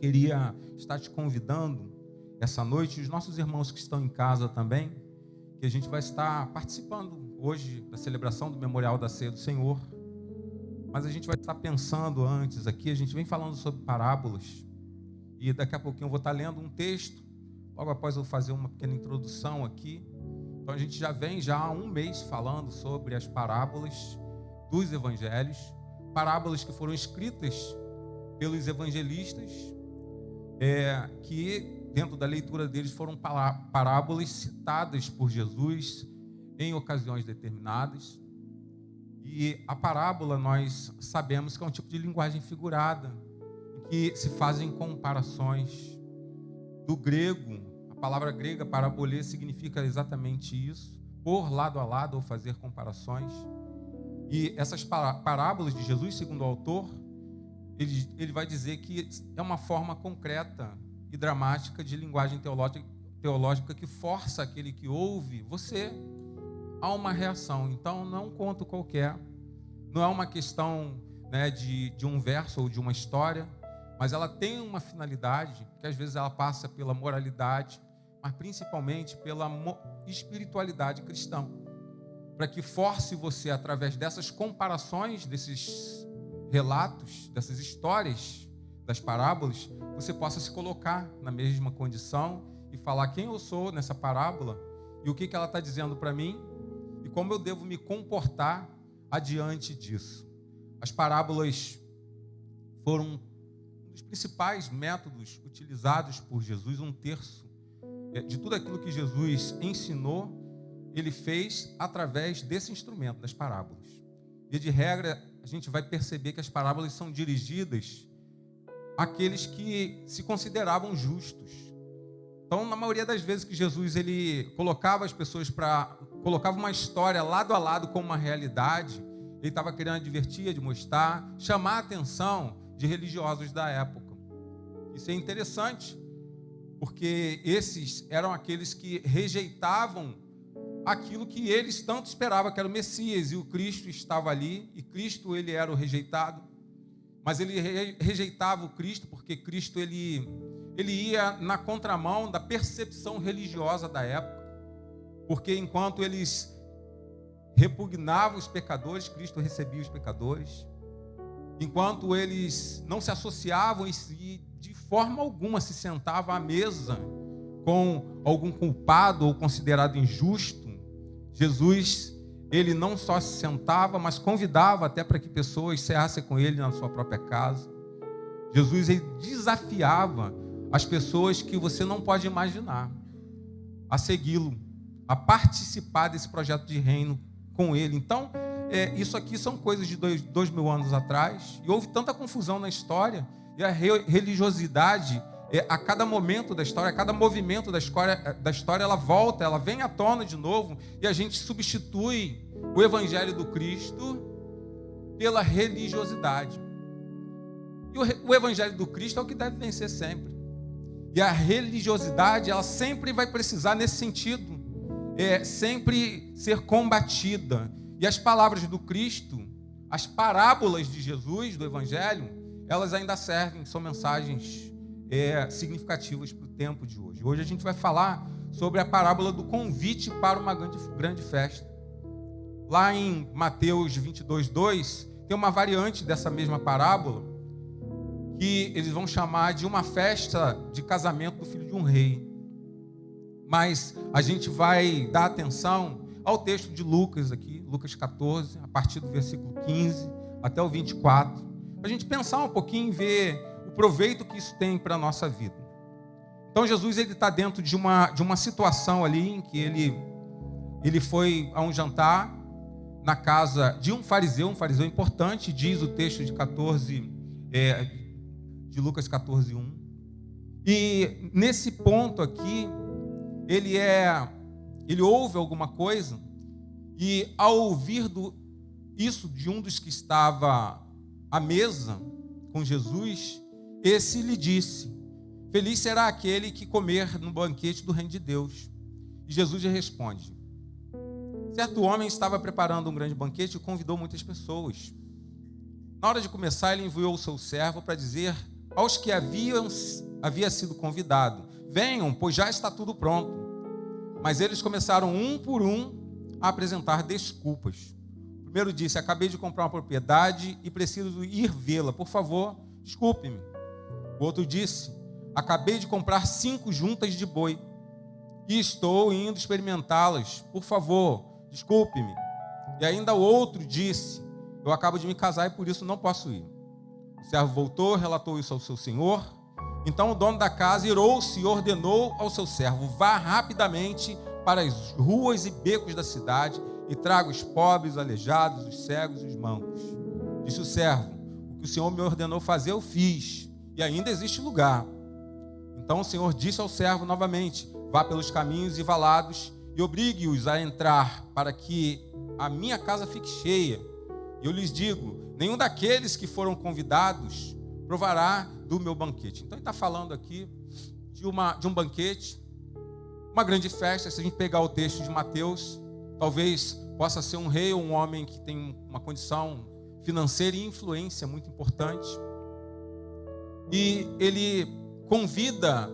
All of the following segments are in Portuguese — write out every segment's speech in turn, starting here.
queria estar te convidando essa noite, os nossos irmãos que estão em casa também, que a gente vai estar participando hoje da celebração do Memorial da Ceia do Senhor. Mas a gente vai estar pensando antes aqui, a gente vem falando sobre parábolas, e daqui a pouquinho eu vou estar lendo um texto, logo após eu fazer uma pequena introdução aqui. Então a gente já vem há um mês falando sobre as parábolas dos evangelhos, parábolas que foram escritas pelos evangelistas, que dentro da leitura deles foram parábolas citadas por Jesus em ocasiões determinadas. E a parábola nós sabemos que é um tipo de linguagem figurada, em que se fazem comparações. Do grego, a palavra grega parabolê significa exatamente isso, pôr lado a lado ou fazer comparações. E essas parábolas de Jesus, segundo o autor, ele vai dizer que é uma forma concreta e dramática de linguagem teológica que força aquele que ouve você a uma reação. Então, não é um conto qualquer, não é uma questão, de um verso ou de uma história, mas ela tem uma finalidade, que às vezes ela passa pela moralidade, mas principalmente pela espiritualidade cristã, para que force você, através dessas comparações, desses relatos, dessas histórias, das parábolas, você possa se colocar na mesma condição e falar quem eu sou nessa parábola e o que ela está dizendo para mim e como eu devo me comportar adiante disso. As parábolas foram um dos principais métodos utilizados por Jesus. 1/3 de tudo aquilo que Jesus ensinou, ele fez através desse instrumento, das parábolas. E de regra, a gente vai perceber que as parábolas são dirigidas àqueles que se consideravam justos. Então, na maioria das vezes que Jesus ele colocava as pessoas colocava uma história lado a lado com uma realidade, ele estava querendo advertir, admoestar, chamar a atenção de religiosos da época. Isso é interessante, porque esses eram aqueles que rejeitavam aquilo que eles tanto esperavam, que era o Messias, e o Cristo estava ali, e Cristo ele era o rejeitado, mas ele rejeitava o Cristo, porque Cristo ele ia na contramão da percepção religiosa da época, porque enquanto eles repugnavam os pecadores, Cristo recebia os pecadores, enquanto eles não se associavam e de forma alguma se sentavam à mesa com algum culpado ou considerado injusto, Jesus, ele não só se sentava, mas convidava até para que pessoas ceassem com ele na sua própria casa. Jesus, ele desafiava as pessoas que você não pode imaginar a segui-lo, a participar desse projeto de reino com ele. Então, isso aqui são coisas de 2000 anos atrás, e houve tanta confusão na história, e a religiosidade, a cada momento da história, a cada movimento da história, ela volta, ela vem à tona de novo, e a gente substitui o evangelho do Cristo pela religiosidade. E o evangelho do Cristo é o que deve vencer sempre. E a religiosidade, ela sempre vai precisar, nesse sentido, sempre ser combatida. E as palavras do Cristo, as parábolas de Jesus, do evangelho, elas ainda servem, são mensagens significativas para o tempo de hoje. Hoje a gente vai falar sobre a parábola do convite para uma grande festa. Lá em Mateus 22:2, tem uma variante dessa mesma parábola, que eles vão chamar de uma festa de casamento do filho de um rei. Mas a gente vai dar atenção ao texto de Lucas aqui, Lucas 14, a partir do versículo 15 até o 24, para a gente pensar um pouquinho e ver o proveito que isso tem para a nossa vida. Então Jesus está dentro de uma situação ali em que ele foi a um jantar na casa de um fariseu importante, diz o texto de Lucas 14:1. E nesse ponto aqui, ele ouve alguma coisa, e ao ouvir isso de um dos que estava à mesa com Jesus, esse lhe disse: feliz será aquele que comer no banquete do reino de Deus. E Jesus lhe responde: certo homem estava preparando um grande banquete e convidou muitas pessoas. Na hora de começar, ele enviou o seu servo para dizer aos que havia sido convidado: venham, pois já está tudo pronto. Mas eles começaram um por um a apresentar desculpas. O primeiro disse: acabei de comprar uma propriedade e preciso ir vê-la, por favor, desculpe-me. O outro disse: acabei de comprar 5 juntas de boi e estou indo experimentá-las, por favor, desculpe-me. E ainda o outro disse: eu acabo de me casar e por isso não posso ir. O servo voltou, relatou isso ao seu senhor. Então o dono da casa irou-se e ordenou ao seu servo: vá rapidamente para as ruas e becos da cidade e traga os pobres, os aleijados, os cegos e os mancos. Disse o servo: o que o Senhor me ordenou fazer, eu fiz, e ainda existe lugar. Então o Senhor disse ao servo novamente: vá pelos caminhos e valados e obrigue-os a entrar, para que a minha casa fique cheia. E eu lhes digo: nenhum daqueles que foram convidados provará do meu banquete. Então ele está falando aqui de um banquete, uma grande festa. Se a gente pegar o texto de Mateus, talvez possa ser um rei ou um homem que tem uma condição financeira e influência muito importante. E ele convida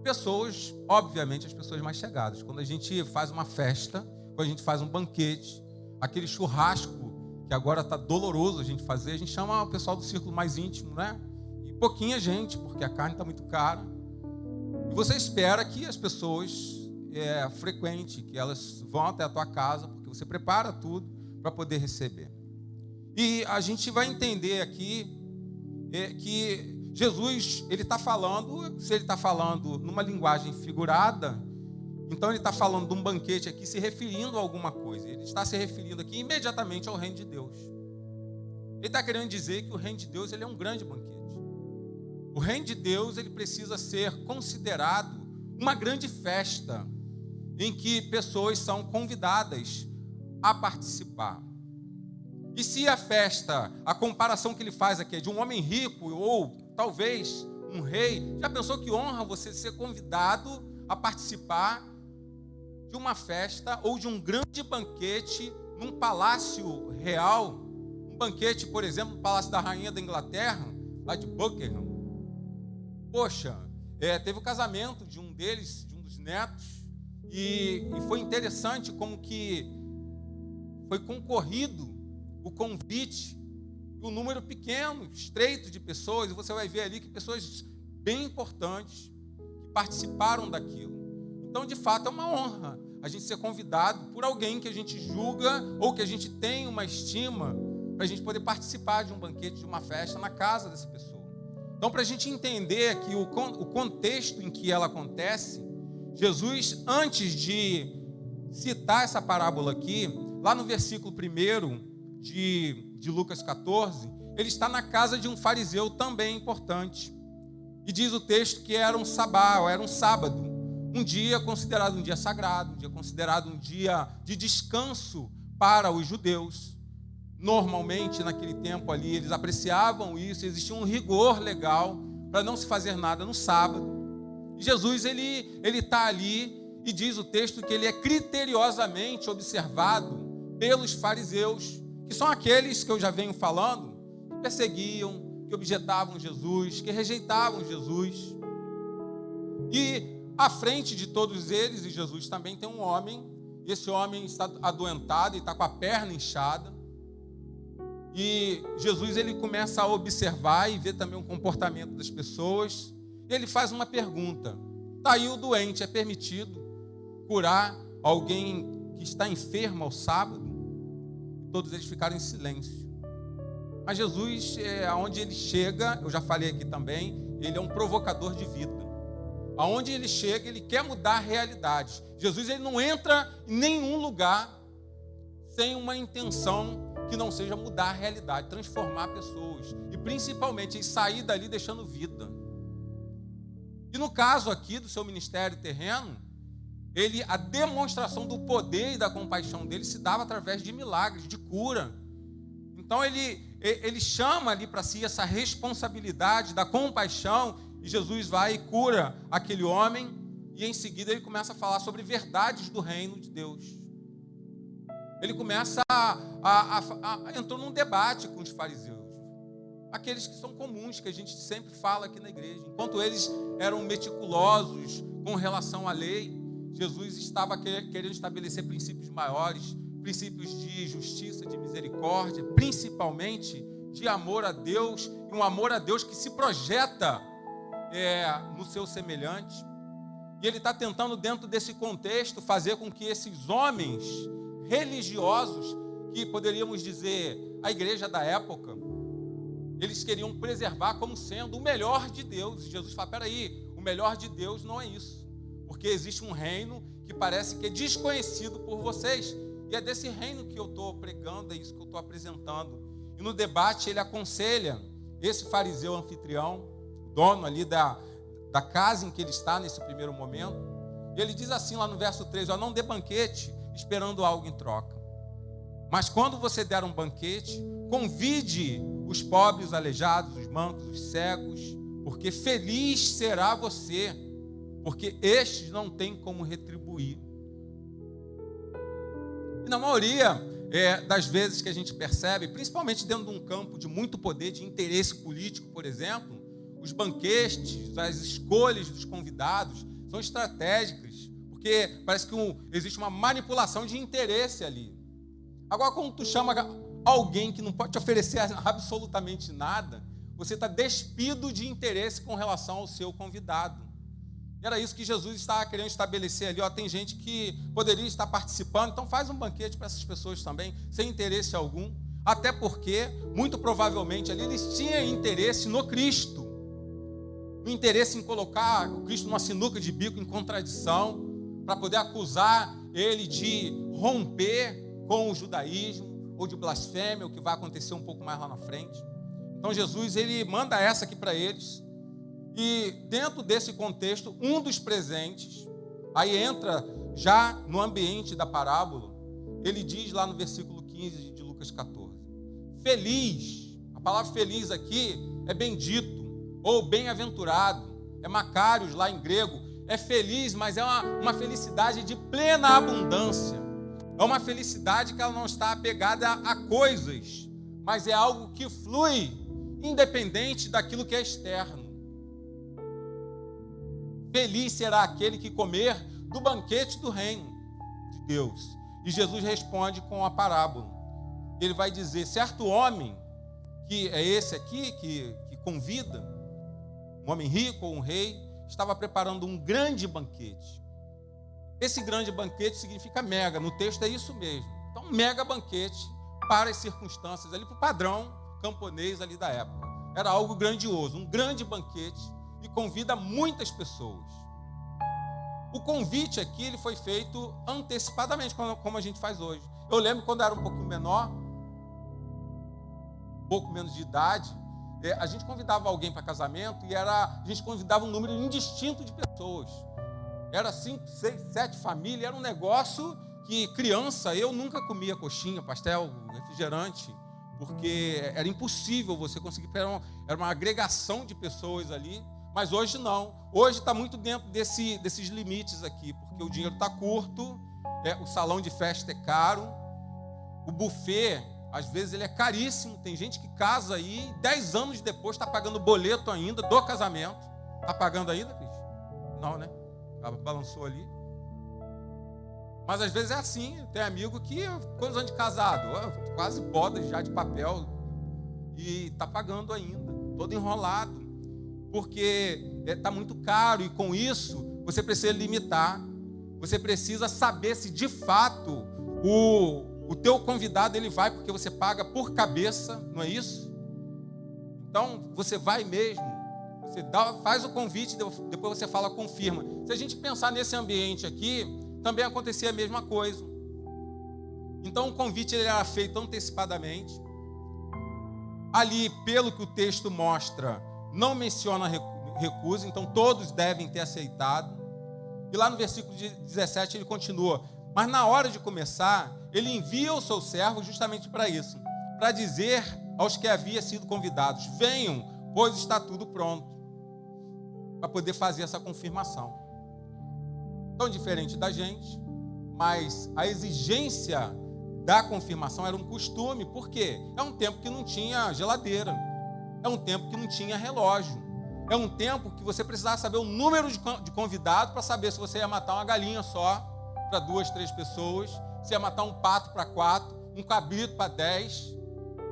pessoas, obviamente as pessoas mais chegadas. Quando a gente faz uma festa, quando a gente faz um banquete, aquele churrasco que agora está doloroso a gente fazer, a gente chama o pessoal do círculo mais íntimo, né? E pouquinha gente, porque a carne está muito cara. E você espera que as pessoas frequentem, que elas vão até a tua casa, porque você prepara tudo para poder receber. E a gente vai entender aqui que Jesus, ele está falando, se ele está falando numa linguagem figurada, então ele está falando de um banquete aqui, se referindo a alguma coisa. Ele está se referindo aqui imediatamente ao reino de Deus. Ele está querendo dizer que o reino de Deus, ele é um grande banquete. O reino de Deus, ele precisa ser considerado uma grande festa, em que pessoas são convidadas a participar. E se a festa, a comparação que ele faz aqui é de um homem rico, ou talvez um rei, já pensou que honra você ser convidado a participar de uma festa ou de um grande banquete num palácio real? Um banquete, por exemplo, no Palácio da Rainha da Inglaterra, lá de Buckingham. Poxa, teve o casamento de um deles, de um dos netos, e foi interessante como que foi concorrido o convite, um número pequeno, estreito de pessoas, e você vai ver ali que pessoas bem importantes que participaram daquilo. Então, de fato, é uma honra a gente ser convidado por alguém que a gente julga ou que a gente tem uma estima, para a gente poder participar de um banquete, de uma festa na casa dessa pessoa. Então, para a gente entender aqui o contexto em que ela acontece, Jesus, antes de citar essa parábola aqui, lá no versículo 1 de Lucas 14, ele está na casa de um fariseu também importante. E diz o texto que era um sabá, era um sábado, um dia considerado um dia sagrado, um dia considerado um dia de descanso para os judeus. Normalmente, naquele tempo ali, eles apreciavam isso, existia um rigor legal para não se fazer nada no sábado. E Jesus, ele está ali e diz o texto que ele é criteriosamente observado pelos fariseus, que são aqueles que eu já venho falando, que perseguiam, que objetavam Jesus, que rejeitavam Jesus. E à frente de todos eles, e Jesus também, tem um homem, e esse homem está adoentado e está com a perna inchada. E Jesus, ele começa a observar e ver também o comportamento das pessoas. E ele faz uma pergunta: está aí o doente, é permitido curar alguém que está enfermo ao sábado? Todos eles ficaram em silêncio. Mas Jesus, aonde ele chega, eu já falei aqui também, ele é um provocador de vida. Aonde ele chega, ele quer mudar a realidade. Jesus, ele não entra em nenhum lugar sem uma intenção que não seja mudar a realidade, transformar pessoas. E principalmente, ele sair dali deixando vida. E no caso aqui do seu ministério terreno, a demonstração do poder e da compaixão dele se dava através de milagres, de cura. Então ele chama ali para si essa responsabilidade da compaixão, e Jesus vai e cura aquele homem, e em seguida ele começa a falar sobre verdades do reino de Deus. Ele começa entrou num debate com os fariseus. aqueles que são comuns, que a gente sempre fala aqui na igreja. Enquanto eles eram meticulosos com relação à lei, Jesus estava querendo estabelecer princípios maiores, princípios de justiça, de misericórdia, principalmente de amor a Deus, e um amor a Deus que se projeta no seu semelhante. E ele está tentando, dentro desse contexto, fazer com que esses homens religiosos, que poderíamos dizer a igreja da época, eles queriam preservar como sendo o melhor de Deus. E Jesus fala, peraí, o melhor de Deus não é isso, porque existe um reino que parece que é desconhecido por vocês, e é desse reino que eu estou pregando, é isso que eu estou apresentando. E no debate ele aconselha esse fariseu anfitrião, o dono ali da casa em que ele está nesse primeiro momento, e ele diz assim lá no verso 3, não dê banquete esperando algo em troca, mas quando você der um banquete, convide os pobres, os aleijados, os mancos, os cegos, porque feliz será você, porque estes não têm como retribuir. E na maioria das vezes que a gente percebe, principalmente dentro de um campo de muito poder, de interesse político, por exemplo, os banquetes, as escolhas dos convidados são estratégicas, porque parece que existe uma manipulação de interesse ali. Agora, quando tu chama alguém que não pode te oferecer absolutamente nada, você está despido de interesse com relação ao seu convidado. E era isso que Jesus estava querendo estabelecer ali. Tem gente que poderia estar participando, então faz um banquete para essas pessoas também, sem interesse algum, até porque, muito provavelmente, ali eles tinham interesse no Cristo, o interesse em colocar o Cristo numa sinuca de bico em contradição, para poder acusar ele de romper com o judaísmo, ou de blasfêmia, o que vai acontecer um pouco mais lá na frente. Então Jesus, ele manda essa aqui para eles, e dentro desse contexto, um dos presentes, aí entra já no ambiente da parábola, ele diz lá no versículo 15 de Lucas 14, feliz, a palavra feliz aqui é bendito, ou bem-aventurado, é Macários lá em grego, é feliz, mas é uma felicidade de plena abundância, é uma felicidade que ela não está apegada a coisas, mas é algo que flui, independente daquilo que é externo. Feliz será aquele que comer do banquete do reino de Deus. E Jesus responde com a parábola. Ele vai dizer, certo homem, que é esse aqui, que convida, um homem rico ou um rei, estava preparando um grande banquete. Esse grande banquete significa mega, no texto é isso mesmo. Então, mega banquete para as circunstâncias, ali para o padrão camponês ali da época. Era algo grandioso, um grande banquete, e convida muitas pessoas. O convite aqui ele foi feito antecipadamente, como a gente faz hoje. Eu lembro quando eu era um pouquinho menor, um pouco menos de idade, a gente convidava alguém para casamento e a gente convidava um número indistinto de pessoas. Era 5, 6, 7 famílias, era um negócio que criança, eu nunca comia coxinha, pastel, refrigerante, porque era impossível você conseguir, era uma agregação de pessoas ali. Mas hoje não, hoje está muito dentro desses limites aqui, porque o dinheiro está curto, o salão de festa é caro, o buffet, às vezes ele é caríssimo, tem gente que casa aí, 10 anos depois está pagando boleto ainda do casamento. Está pagando ainda, Cris? Não, né? Balançou ali. Mas às vezes é assim, tem amigo que, quantos anos de casado? Quase bodas já de papel, e está pagando ainda, todo enrolado. Porque está muito caro, e com isso você precisa limitar, você precisa saber se de fato o teu convidado ele vai, porque você paga por cabeça, não é isso? Então você vai mesmo, você faz o convite, depois você fala, confirma. Se a gente pensar nesse ambiente aqui, também acontecia a mesma coisa. Então o convite ele era feito antecipadamente, ali pelo que o texto mostra, não menciona recusa, então todos devem ter aceitado. E lá no versículo 17 ele continua, mas na hora de começar, ele envia o seu servo justamente para isso, para dizer aos que haviam sido convidados, venham, pois está tudo pronto, para poder fazer essa confirmação. Tão diferente da gente, mas a exigência da confirmação era um costume, por quê? É um tempo que não tinha geladeira. É um tempo que não tinha relógio. É um tempo que você precisava saber o número de convidados para saber se você ia matar uma galinha só para 2, 3 pessoas, se ia matar um pato para 4, um cabrito para 10,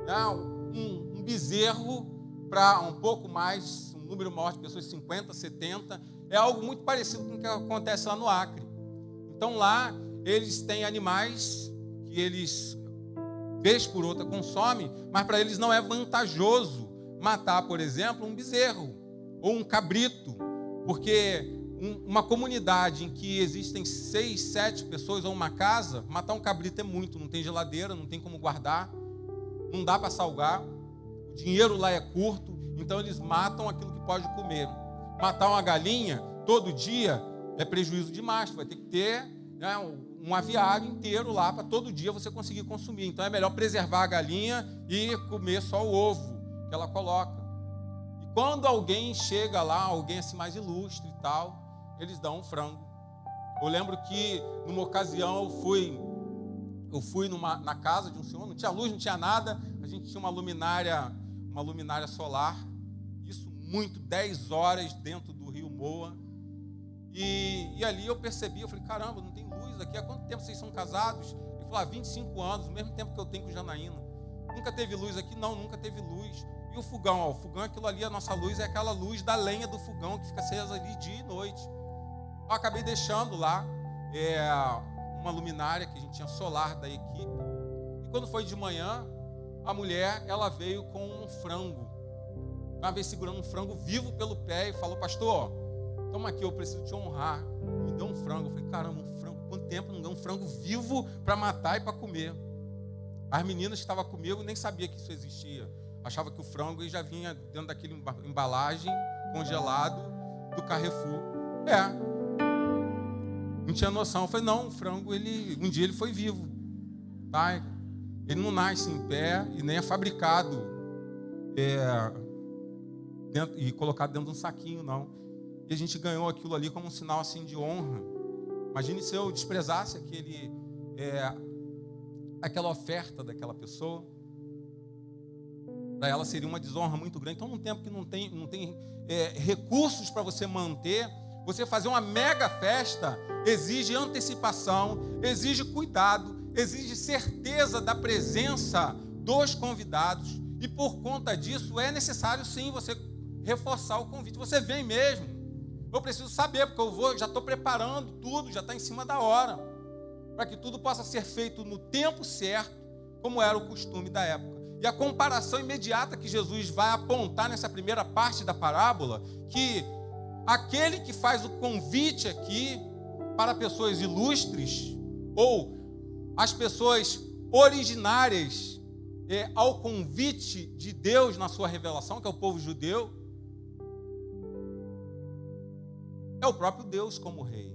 né? um bezerro para um pouco mais, um número maior de pessoas, 50, 70. É algo muito parecido com o que acontece lá no Acre. Então lá eles têm animais que eles, vez por outra, consomem, mas para eles não é vantajoso matar, por exemplo, um bezerro ou um cabrito, porque uma comunidade em que existem 6, 7 pessoas ou uma casa, matar um cabrito é muito, não tem geladeira, não tem como guardar, não dá para salgar, o dinheiro lá é curto, então eles matam aquilo que pode comer. Matar uma galinha todo dia é prejuízo demais, vai ter que ter, né, um aviário inteiro lá para todo dia você conseguir consumir. Então é melhor preservar a galinha e comer só o ovo que ela coloca. E quando alguém chega lá, alguém assim mais ilustre e tal, eles dão um frango. Eu lembro que numa ocasião eu fui na casa de um senhor, não tinha luz, não tinha nada, a gente tinha uma luminária solar, isso muito, 10 horas dentro do rio Moa, e ali eu percebi, eu falei, caramba, não tem luz aqui, há quanto tempo vocês são casados? Ele falou, 25 anos, o mesmo tempo que eu tenho com o Janaína. Nunca teve luz aqui? Não, nunca teve luz. E o fogão? O fogão, aquilo ali, a nossa luz é aquela luz da lenha do fogão que fica acesa ali dia e noite. Eu acabei deixando lá uma luminária que a gente tinha solar da equipe. E quando foi de manhã, a mulher, ela veio com um frango. Uma vez segurando um frango vivo pelo pé e falou, pastor, toma aqui, eu preciso te honrar. Me deu um frango. Eu falei, caramba, um frango, quanto tempo não deu um frango vivo para matar e para comer? As meninas que estavam comigo nem sabiam que isso existia. Achava que o frango já vinha dentro daquele embalagem congelado do Carrefour. Não tinha noção. Eu falei, não, o frango, um dia ele foi vivo. Tá? Ele não nasce em pé e nem é fabricado e colocado dentro de um saquinho, não. E a gente ganhou aquilo ali como um sinal assim de honra. Imagine se eu desprezasse aquela oferta daquela pessoa. Para ela seria uma desonra muito grande. Então, num tempo que não tem recursos para você manter, você fazer uma mega festa exige antecipação, exige cuidado, exige certeza da presença dos convidados. E por conta disso, é necessário sim você reforçar o convite. Você vem mesmo. Eu preciso saber, porque já estou preparando tudo, já está em cima da hora, para que tudo possa ser feito no tempo certo, como era o costume da época. E a comparação imediata que Jesus vai apontar nessa primeira parte da parábola, que aquele que faz o convite aqui para pessoas ilustres, ou as pessoas originárias ao convite de Deus na sua revelação, que é o povo judeu, é o próprio Deus como rei.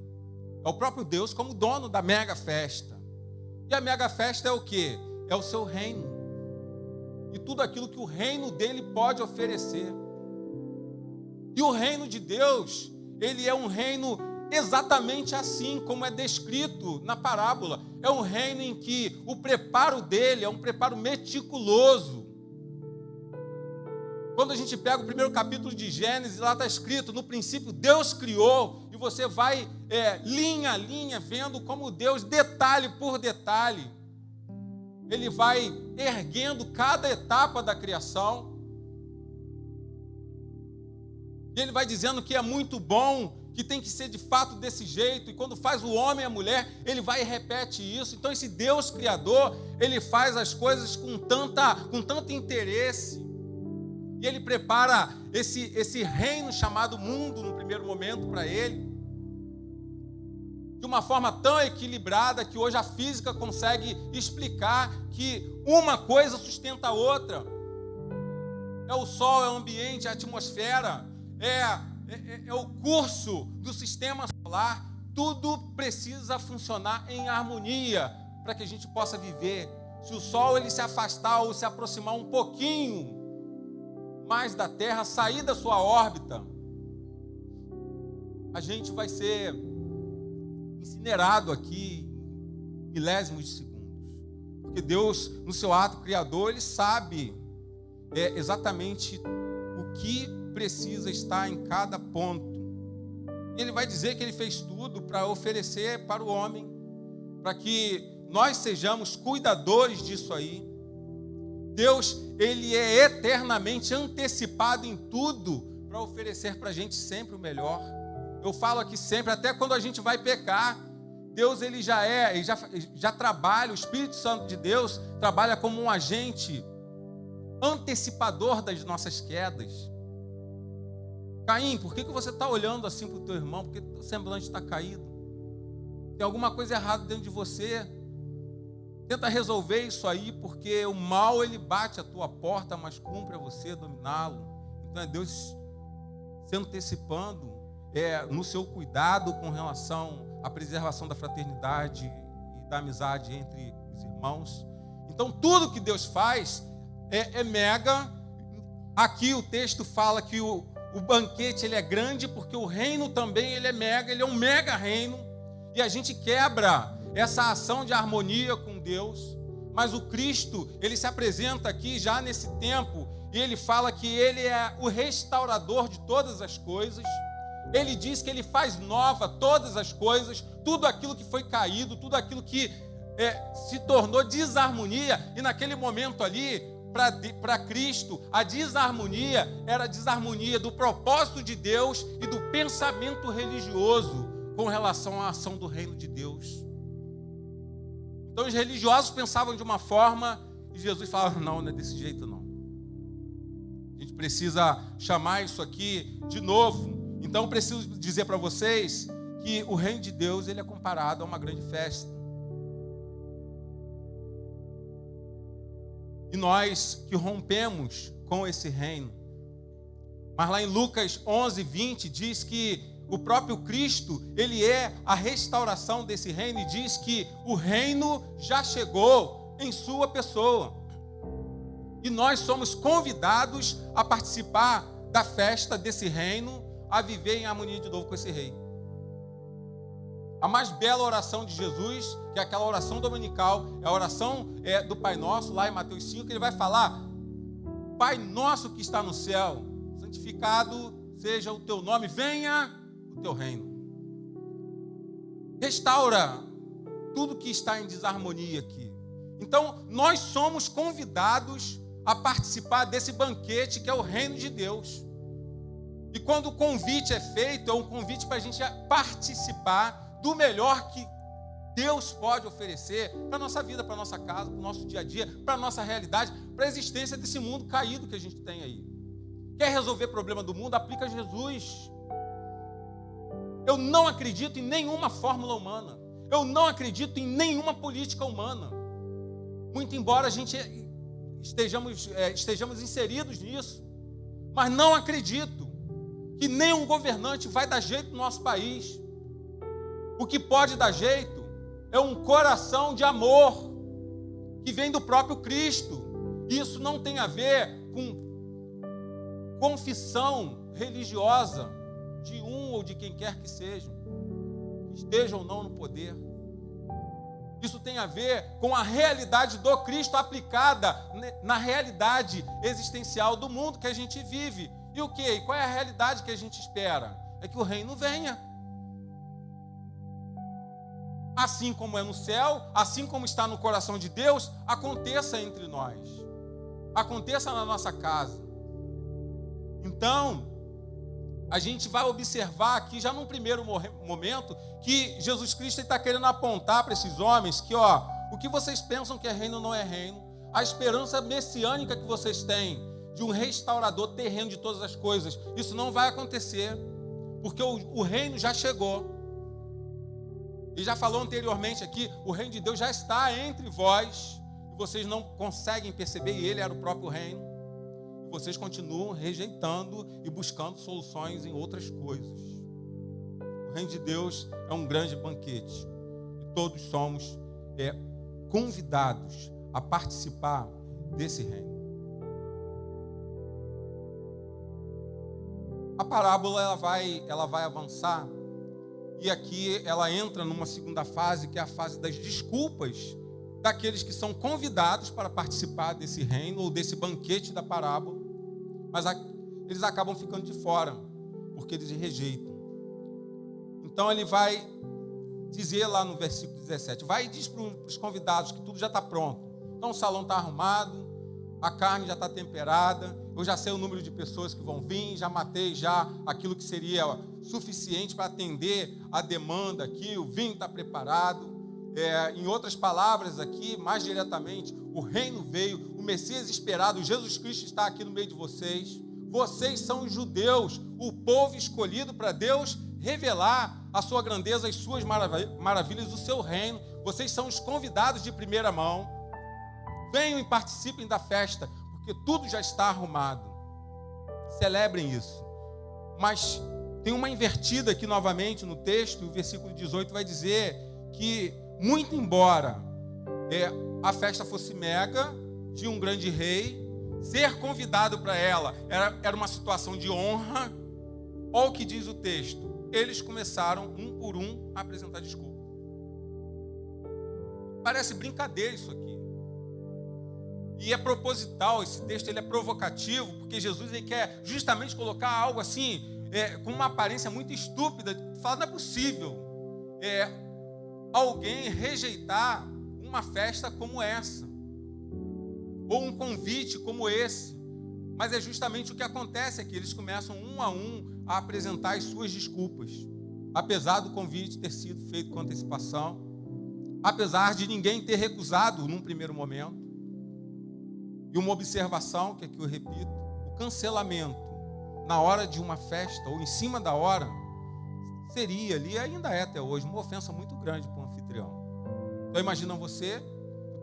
É o próprio Deus como dono da mega festa. E a mega festa é o quê? É o seu reino. E tudo aquilo que o reino dele pode oferecer. E o reino de Deus, ele é um reino exatamente assim como é descrito na parábola. É um reino em que o preparo dele é um preparo meticuloso. Quando a gente pega o primeiro capítulo de Gênesis, lá está escrito, no princípio Deus criou, e você vai linha a linha, vendo como Deus, detalhe por detalhe, ele vai erguendo cada etapa da criação. E ele vai dizendo que é muito bom, que tem que ser de fato desse jeito. E quando faz o homem e a mulher, ele vai e repete isso. Então esse Deus Criador, ele faz as coisas com tanto interesse. E ele prepara esse reino chamado mundo no primeiro momento para ele. De uma forma tão equilibrada que hoje a física consegue explicar que uma coisa sustenta a outra. É o sol, é o ambiente, é a atmosfera, é o curso do sistema solar. Tudo precisa funcionar em harmonia para que a gente possa viver. Se o sol ele se afastar ou se aproximar um pouquinho mais da Terra, sair da sua órbita, a gente vai ser incinerado aqui em milésimos de segundos. Porque Deus, no seu ato criador, ele sabe exatamente que precisa estar em cada ponto. Ele vai dizer que ele fez tudo para oferecer para o homem, para que nós sejamos cuidadores disso aí. Deus, ele é eternamente antecipado em tudo para oferecer para a gente sempre o melhor. Eu falo aqui sempre, até quando a gente vai pecar, Deus ele já trabalha, o Espírito Santo de Deus trabalha como um agente antecipador das nossas quedas. Caim, por que você está olhando assim para o teu irmão? Porque o semblante está caído. Tem alguma coisa errada dentro de você. Tenta resolver isso aí, porque o mal ele bate a tua porta, mas cumpre a você dominá-lo. Então é Deus se antecipando no seu cuidado com relação à preservação da fraternidade e da amizade entre os irmãos. Então tudo que Deus faz é mega. Aqui o texto fala que o banquete ele é grande, porque o reino também ele é mega, ele é um mega reino, e a gente quebra essa ação de harmonia com Deus. Mas o Cristo, ele se apresenta aqui já nesse tempo, e ele fala que ele é o restaurador de todas as coisas. Ele diz que ele faz nova todas as coisas, tudo aquilo que foi caído, tudo aquilo que se tornou desarmonia, e naquele momento ali, para Cristo, a desarmonia era a desarmonia do propósito de Deus e do pensamento religioso com relação à ação do reino de Deus. Então os religiosos pensavam de uma forma e Jesus falava, não é desse jeito não. A gente precisa chamar isso aqui de novo. Então eu preciso dizer para vocês que o reino de Deus ele é comparado a uma grande festa. E nós que rompemos com esse reino. Mas lá em Lucas 11, 20, diz que o próprio Cristo, ele é a restauração desse reino, e diz que o reino já chegou em sua pessoa. E nós somos convidados a participar da festa desse reino, a viver em harmonia de novo com esse rei. A mais bela oração de Jesus, que é aquela oração dominical, é a oração do Pai Nosso, lá em Mateus 5, que ele vai falar: Pai nosso que está no céu, santificado seja o teu nome, venha o teu reino. Restaura tudo que está em desarmonia aqui. Então, nós somos convidados a participar desse banquete que é o reino de Deus. E quando o convite é feito, é um convite para a gente participar do melhor que Deus pode oferecer para a nossa vida, para a nossa casa, para o nosso dia a dia, para a nossa realidade, para a existência desse mundo caído que a gente tem aí. Quer resolver problema do mundo? Aplica Jesus. Eu não acredito em nenhuma fórmula humana. Eu não acredito em nenhuma política humana. Muito embora a gente estejamos inseridos nisso. Mas não acredito que nenhum governante vai dar jeito no nosso país. O que pode dar jeito é um coração de amor que vem do próprio Cristo. Isso não tem a ver com confissão religiosa de um ou de quem quer que seja, que esteja ou não no poder. Isso tem a ver com a realidade do Cristo aplicada na realidade existencial do mundo que a gente vive. E o quê? Qual é a realidade que a gente espera? É que o reino venha. Assim como é no céu, assim como está no coração de Deus, aconteça entre nós. Aconteça na nossa casa. Então, a gente vai observar aqui, já num primeiro momento, que Jesus Cristo está querendo apontar para esses homens que, o que vocês pensam que é reino não é reino. A esperança messiânica que vocês têm de um restaurador terreno de todas as coisas, isso não vai acontecer, porque o reino já chegou. E já falou anteriormente aqui, o reino de Deus já está entre vós, e vocês não conseguem perceber, e ele era o próprio reino, e vocês continuam rejeitando e buscando soluções em outras coisas. O reino de Deus é um grande banquete, e todos somos convidados a participar desse reino. A parábola ela vai avançar. E aqui ela entra numa segunda fase, que é a fase das desculpas daqueles que são convidados para participar desse reino ou desse banquete da parábola. Mas eles acabam ficando de fora, porque eles rejeitam. Então ele vai dizer lá no versículo 17, vai e diz para os convidados que tudo já está pronto. Então o salão está arrumado, a carne já está temperada, eu já sei o número de pessoas que vão vir, já matei já aquilo que seria suficiente para atender a demanda aqui, o vinho está preparado. Em outras palavras aqui, mais diretamente, o reino veio, o Messias esperado, Jesus Cristo está aqui no meio de vocês. Vocês são os judeus, o povo escolhido para Deus revelar a sua grandeza, as suas maravilhas, o seu reino. Vocês são os convidados de primeira mão. Venham e participem da festa, porque tudo já está arrumado. Celebrem isso. Mas tem uma invertida aqui novamente no texto, e o versículo 18 vai dizer que, muito embora a festa fosse mega, de um grande rei, ser convidado para ela era uma situação de honra. Olha o que diz o texto. Eles começaram, um por um, a apresentar desculpa. Parece brincadeira isso aqui. E é proposital, esse texto ele é provocativo, porque Jesus ele quer justamente colocar algo assim, com uma aparência muito estúpida. Fala, não é possível alguém rejeitar uma festa como essa, ou um convite como esse. Mas é justamente o que acontece aqui. Eles começam um a um a apresentar as suas desculpas, apesar do convite ter sido feito com antecipação, apesar de ninguém ter recusado num primeiro momento. E uma observação, que aqui eu repito, o cancelamento na hora de uma festa, ou em cima da hora, seria ali, ainda é até hoje, uma ofensa muito grande para o anfitrião. Então imagina você,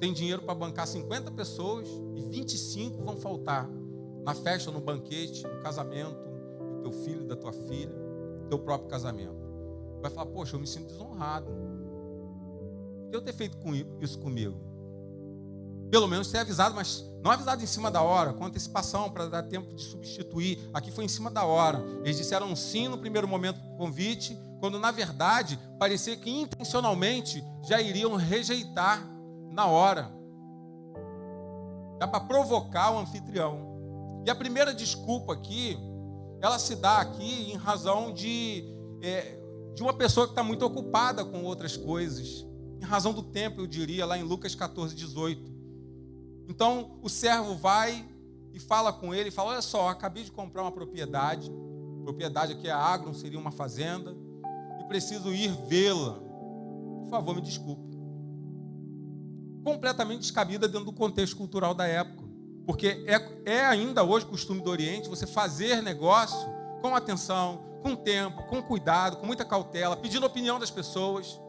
tem dinheiro para bancar 50 pessoas e 25 vão faltar na festa, no banquete, no casamento do teu filho, da tua filha, do teu próprio casamento. Vai falar, poxa, eu me sinto desonrado. Por que eu ter feito isso comigo? Pelo menos ser avisado, mas não avisado em cima da hora, com antecipação, para dar tempo de substituir. Aqui foi em cima da hora. Eles disseram sim no primeiro momento do convite, quando na verdade parecia que intencionalmente já iriam rejeitar na hora. Dá para provocar o anfitrião. E a primeira desculpa aqui, ela se dá aqui em razão de uma pessoa que está muito ocupada com outras coisas. Em razão do tempo, eu diria, lá em Lucas 14, 18. Então, o servo vai e fala com ele, fala, olha só, acabei de comprar uma propriedade aqui é agro, seria uma fazenda, e preciso ir vê-la. Por favor, me desculpe. Completamente descabida dentro do contexto cultural da época. Porque é ainda hoje costume do Oriente você fazer negócio com atenção, com tempo, com cuidado, com muita cautela, pedindo opinião das pessoas.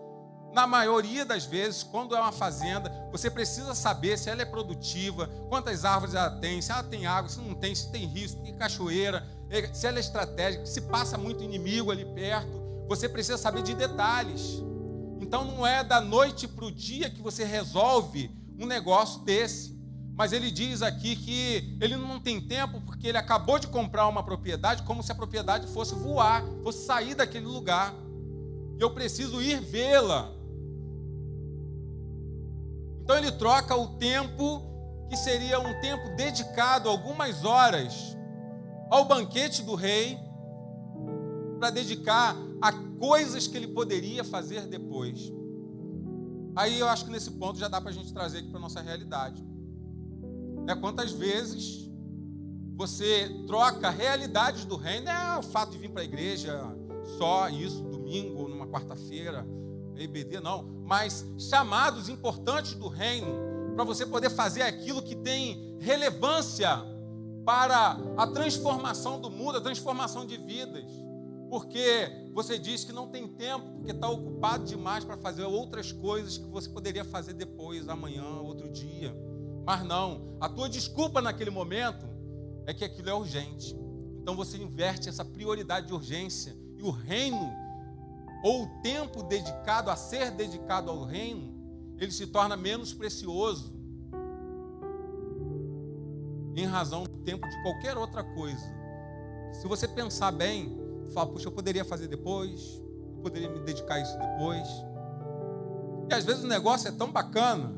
Na maioria das vezes, quando é uma fazenda, você precisa saber se ela é produtiva, quantas árvores ela tem, se ela tem água, se não tem, se tem rio, se tem cachoeira, se ela é estratégica, se passa muito inimigo ali perto. Você precisa saber de detalhes. Então não é da noite para o dia que você resolve um negócio desse. Mas ele diz aqui que ele não tem tempo porque ele acabou de comprar uma propriedade, como se a propriedade fosse voar, fosse sair daquele lugar. E eu preciso ir vê-la. Então ele troca o tempo, que seria um tempo dedicado, algumas horas, ao banquete do rei, para dedicar a coisas que ele poderia fazer depois. Aí eu acho que nesse ponto já dá para a gente trazer aqui para a nossa realidade. Quantas vezes você troca realidades do reino, não é o fato de vir para a igreja só isso, domingo ou numa quarta-feira, EBD, não, mas chamados importantes do reino, para você poder fazer aquilo que tem relevância para a transformação do mundo, a transformação de vidas, porque você diz que não tem tempo, porque está ocupado demais para fazer outras coisas que você poderia fazer depois, amanhã, outro dia. Mas não, a tua desculpa naquele momento é que aquilo é urgente. Então você inverte essa prioridade de urgência e o reino, ou o tempo dedicado a ser dedicado ao reino, ele se torna menos precioso em razão do tempo de qualquer outra coisa. Se você pensar bem, fala, puxa, eu poderia fazer depois, eu poderia me dedicar a isso depois. E às vezes o negócio é tão bacana,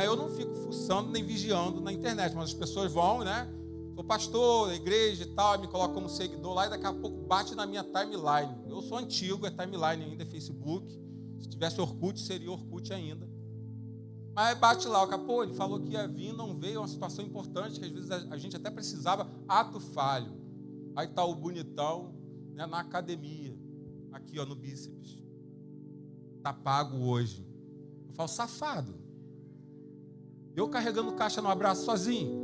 eu não fico fuçando nem vigiando na internet, mas as pessoas vão, sou pastor da igreja e tal, me coloca como seguidor lá e daqui a pouco bate na minha timeline. Eu sou antigo, é timeline ainda, é Facebook. Se tivesse Orkut, seria Orkut ainda. Mas bate lá, pô, ele falou que ia vir, não veio, é uma situação importante, que às vezes a gente até precisava, ato falho. Aí está o bonitão, né, na academia, aqui ó, no bíceps. Está pago hoje. Eu falo, safado. Eu carregando caixa no abraço sozinho.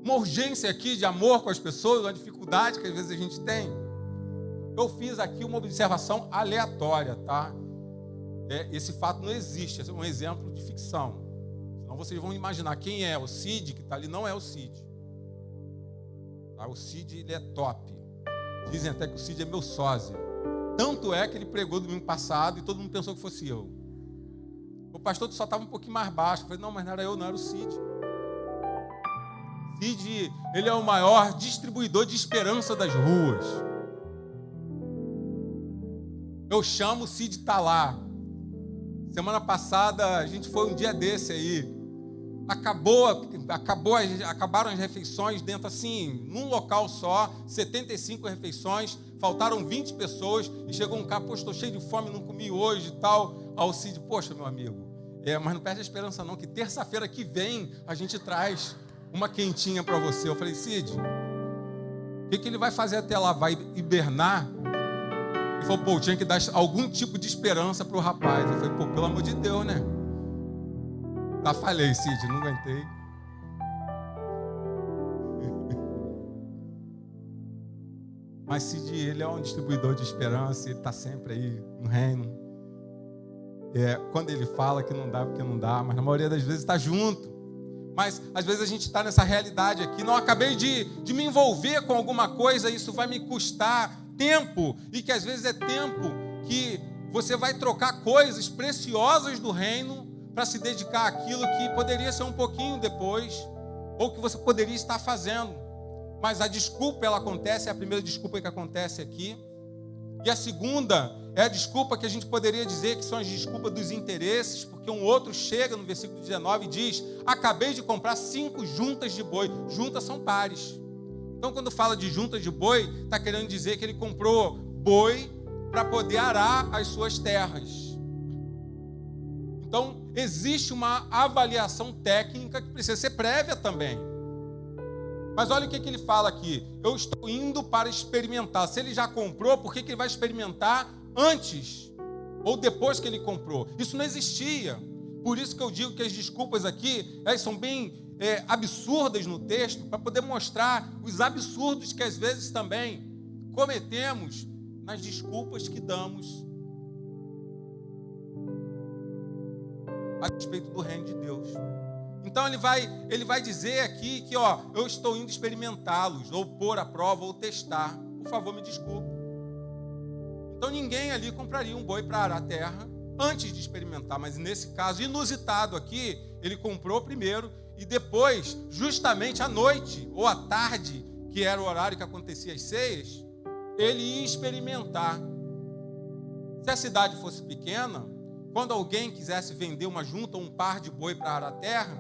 Uma urgência aqui de amor com as pessoas, uma dificuldade que às vezes a gente tem. Eu fiz aqui uma observação aleatória, tá? Esse fato não existe, esse é um exemplo de ficção. Senão vocês vão imaginar quem é o Cid, que está ali, não é o Cid. Tá? O Cid, ele é top. Dizem até que o Cid é meu sósia. Tanto é que ele pregou domingo passado e todo mundo pensou que fosse eu. O pastor só estava um pouquinho mais baixo. Eu falei, não, mas não era eu, não era o Cid. Cid, ele é o maior distribuidor de esperança das ruas. Eu chamo o Cid, está lá. Semana passada, a gente foi um dia desse aí. Acabaram as refeições dentro assim, num local só, 75 refeições, faltaram 20 pessoas, e chegou um cara, pô, estou cheio de fome, não comi hoje e tal. Aí o Cid, poxa, meu amigo, mas não perde a esperança não, que terça-feira que vem a gente traz uma quentinha para você. Eu falei, Cid, o que ele vai fazer até lá? Vai hibernar? Ele falou, pô, tinha que dar algum tipo de esperança para o rapaz. Eu falei, pô, pelo amor de Deus, né? Tá, falei, Cid, não aguentei. Mas Cid, ele é um distribuidor de esperança, ele está sempre aí no reino. Quando ele fala que não dá, porque não dá, mas na maioria das vezes está junto. Mas às vezes a gente está nessa realidade aqui, não acabei de me envolver com alguma coisa, isso vai me custar tempo, e que às vezes é tempo que você vai trocar coisas preciosas do reino para se dedicar àquilo que poderia ser um pouquinho depois, ou que você poderia estar fazendo. Mas a desculpa, ela acontece, é a primeira desculpa que acontece aqui. E a segunda é a desculpa que a gente poderia dizer que são as desculpas dos interesses, porque um outro chega no versículo 19 e diz, acabei de comprar 5 juntas de boi. Juntas são pares. Então, quando fala de juntas de boi, está querendo dizer que ele comprou boi para poder arar as suas terras. Então, existe uma avaliação técnica que precisa ser prévia também. Mas olha o que ele fala aqui. Eu estou indo para experimentar. Se ele já comprou, por que ele vai experimentar antes ou depois que ele comprou? Isso não existia. Por isso que eu digo que as desculpas aqui, elas são bem absurdas no texto, para poder mostrar os absurdos que às vezes também cometemos nas desculpas que damos a respeito do reino de Deus. Então ele vai dizer aqui que eu estou indo experimentá-los, ou pôr à prova, ou testar. Por favor, me desculpe. Então ninguém ali compraria um boi para arar a terra antes de experimentar, mas nesse caso inusitado aqui, ele comprou primeiro e depois, justamente à noite ou à tarde, que era o horário que acontecia as ceias, ele ia experimentar. Se a cidade fosse pequena, quando alguém quisesse vender uma junta ou um par de boi para arar a terra,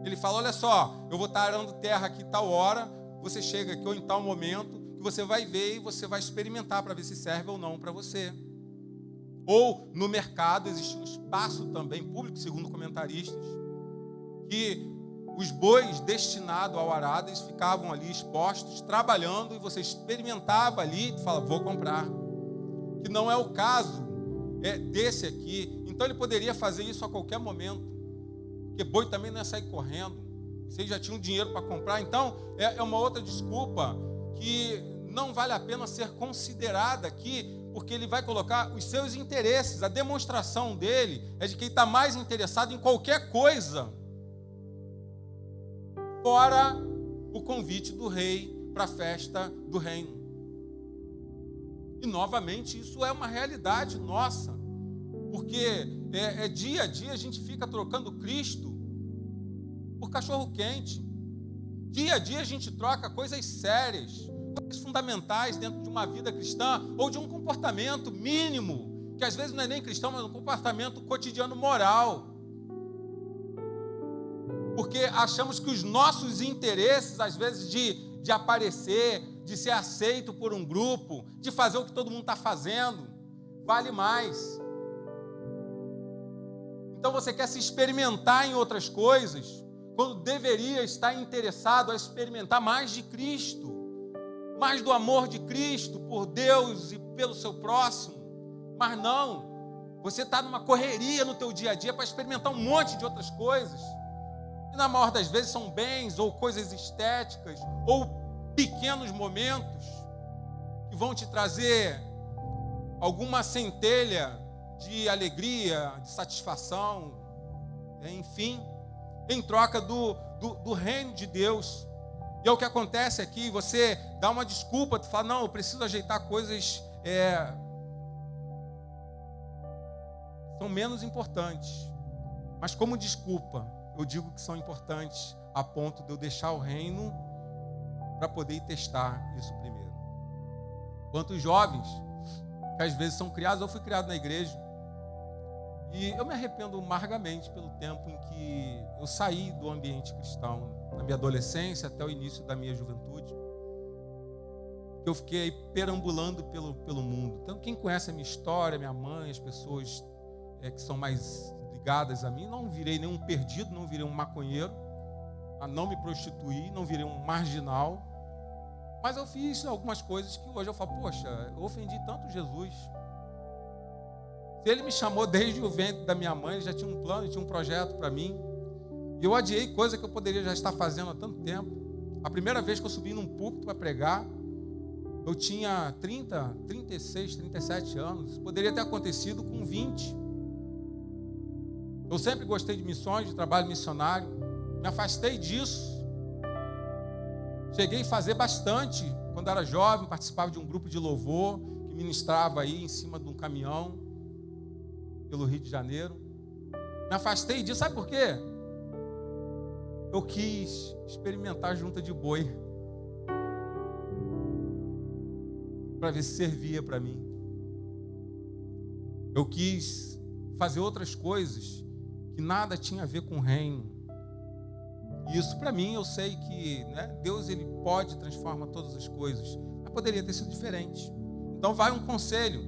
ele fala, olha só, eu vou estar arando terra aqui tal hora, você chega aqui ou em tal momento, que você vai ver e você vai experimentar para ver se serve ou não para você. Ou no mercado existia um espaço também público, segundo comentaristas, que os bois destinados ao arado, eles ficavam ali expostos, trabalhando, e você experimentava ali e fala, vou comprar. Que não é o caso desse aqui. Então ele poderia fazer isso a qualquer momento, porque boi também não é sair correndo. Vocês já tinham dinheiro para comprar, então é uma outra desculpa que não vale a pena ser considerada aqui, porque ele vai colocar os seus interesses. A demonstração dele é de que ele está mais interessado em qualquer coisa fora o convite do rei para a festa do reino. E novamente isso é uma realidade nossa, porque dia a dia a gente fica trocando Cristo por cachorro quente. Dia a dia a gente troca coisas sérias, coisas fundamentais dentro de uma vida cristã, ou de um comportamento mínimo, que às vezes não é nem cristão, mas um comportamento cotidiano moral, porque achamos que os nossos interesses, às vezes de aparecer, de ser aceito por um grupo, de fazer o que todo mundo está fazendo, vale mais. Então você quer se experimentar em outras coisas, quando deveria estar interessado a experimentar mais de Cristo, mais do amor de Cristo por Deus e pelo seu próximo. Mas não, você está numa correria no teu dia a dia para experimentar um monte de outras coisas. E na maior das vezes são bens ou coisas estéticas ou pequenos momentos que vão te trazer alguma centelha de alegria, de satisfação, enfim, em troca do reino de Deus. E é o que acontece aqui, você dá uma desculpa, tu fala, não, eu preciso ajeitar coisas são menos importantes, mas como desculpa, eu digo que são importantes a ponto de eu deixar o reino para poder ir testar isso primeiro. Quantos jovens que às vezes são criados, eu fui criado na igreja, e eu me arrependo amargamente pelo tempo em que eu saí do ambiente cristão, na minha adolescência até o início da minha juventude, que eu fiquei perambulando pelo mundo. Então, quem conhece a minha história, minha mãe, as pessoas que são mais ligadas a mim, não virei nenhum perdido, não virei um maconheiro, não me prostituí, não virei um marginal, mas eu fiz algumas coisas que hoje eu falo, poxa, eu ofendi tanto Jesus. Se ele me chamou desde o ventre da minha mãe, ele já tinha um plano, ele tinha um projeto para mim. E eu adiei coisa que eu poderia já estar fazendo há tanto tempo. A primeira vez que eu subi num púlpito para pregar, eu tinha 30, 36, 37 anos. Isso poderia ter acontecido com 20. Eu sempre gostei de missões, de trabalho missionário. Me afastei disso. Cheguei a fazer bastante. Quando era jovem, participava de um grupo de louvor, que ministrava aí em cima de um caminhão, pelo Rio de Janeiro. Me afastei disso, sabe por quê? Eu quis experimentar junta de boi, para ver se servia para mim. Eu quis fazer outras coisas que nada tinha a ver com o reino. E isso para mim, eu sei que Deus ele pode transformar todas as coisas, mas poderia ter sido diferente. Então vai um conselho: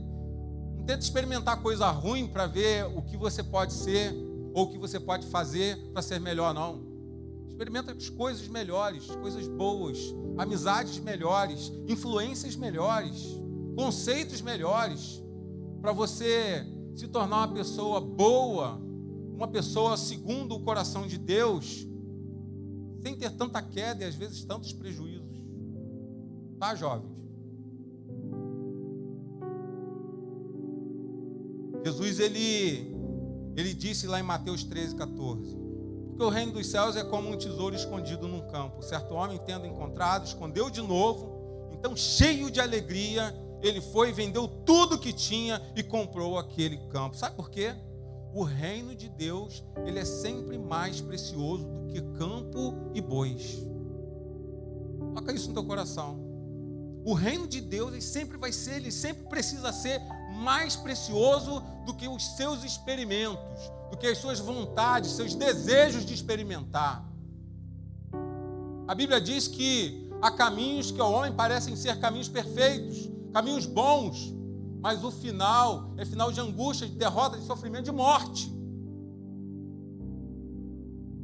não tenta experimentar coisa ruim para ver o que você pode ser ou o que você pode fazer para ser melhor, não. Experimenta as coisas melhores, coisas boas, amizades melhores, influências melhores, conceitos melhores, para você se tornar uma pessoa boa, uma pessoa segundo o coração de Deus, sem ter tanta queda e às vezes tantos prejuízos. Tá, jovens? Jesus, ele disse lá em Mateus 13:14, porque o reino dos céus é como um tesouro escondido num campo. Certo homem, tendo encontrado, escondeu de novo. Então, cheio de alegria, ele foi e vendeu tudo que tinha e comprou aquele campo. Sabe por quê? O reino de Deus, ele é sempre mais precioso do que campo e bois. Coloca isso no teu coração. O reino de Deus, ele sempre precisa ser mais precioso do que os seus experimentos, do que as suas vontades, seus desejos de experimentar. A Bíblia diz que há caminhos que ao homem parecem ser caminhos perfeitos, caminhos bons, mas o final é final de angústia, de derrota, de sofrimento, de morte.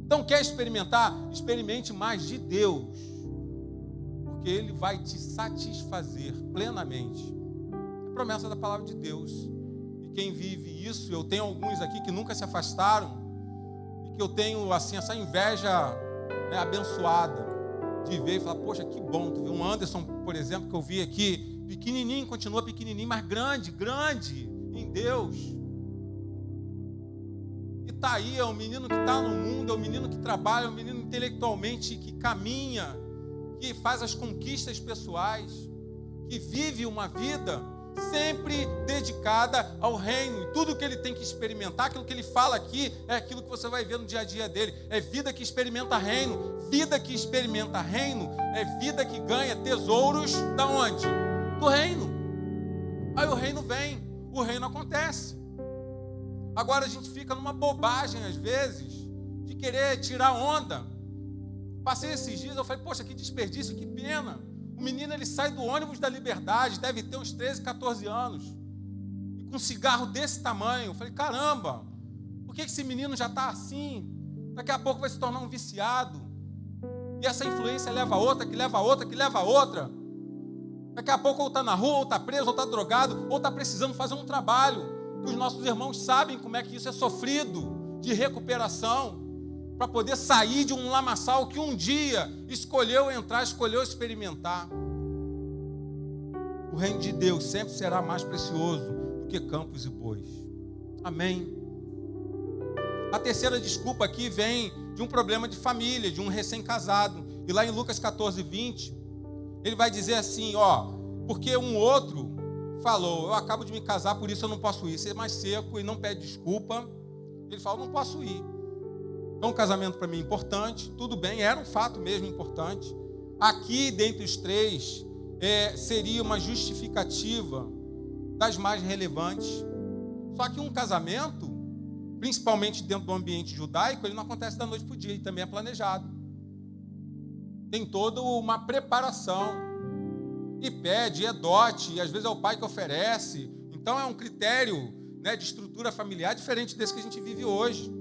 Então quer experimentar? Experimente mais de Deus, porque Ele vai te satisfazer plenamente. É a promessa da palavra de Deus. E quem vive isso, eu tenho alguns aqui que nunca se afastaram, e que eu tenho assim essa inveja abençoada de ver e falar, poxa, que bom. Tu vê um Anderson, por exemplo, que eu vi aqui, pequenininho, continua pequenininho, mas grande em Deus. E está aí, é um menino que está no mundo, é um menino que trabalha, é um menino intelectualmente que caminha, que faz as conquistas pessoais, que vive uma vida sempre dedicada ao reino. E tudo que ele tem que experimentar, aquilo que ele fala aqui, é aquilo que você vai ver no dia a dia dele. É vida que experimenta reino. Vida que experimenta reino é vida que ganha tesouros da onde? Do reino. Aí o reino vem, o reino acontece. Agora a gente fica numa bobagem às vezes de querer tirar onda. Passei esses dias, eu falei, poxa, que desperdício, que pena. O menino, ele sai do ônibus da Liberdade, deve ter uns 13, 14 anos, e com um cigarro desse tamanho. Eu falei, caramba, por que esse menino já está assim? Daqui a pouco vai se tornar um viciado. E essa influência leva a outra, que leva a outra, que leva a outra. Daqui a pouco ou está na rua, ou está preso, ou está drogado, ou está precisando fazer um trabalho. Os nossos irmãos sabem como é que isso é sofrido, de recuperação, para poder sair de um lamaçal que um dia escolheu entrar, escolheu experimentar. O reino de Deus sempre será mais precioso do que campos e bois. Amém. A terceira desculpa aqui vem de um problema de família, de um recém-casado. E lá em Lucas 14, 20, ele vai dizer assim, porque um outro falou, eu acabo de me casar, por isso eu não posso ir. Ser mais seco e não pede desculpa. Ele fala, não posso ir. Então, um casamento para mim é importante, tudo bem, era um fato mesmo importante. Aqui, dentre os três, seria uma justificativa das mais relevantes. Só que um casamento, principalmente dentro do ambiente judaico, ele não acontece da noite para o dia, e também é planejado. Tem toda uma preparação. E pede, é dote, e às vezes é o pai que oferece. Então, é um critério, de estrutura familiar diferente desse que a gente vive hoje.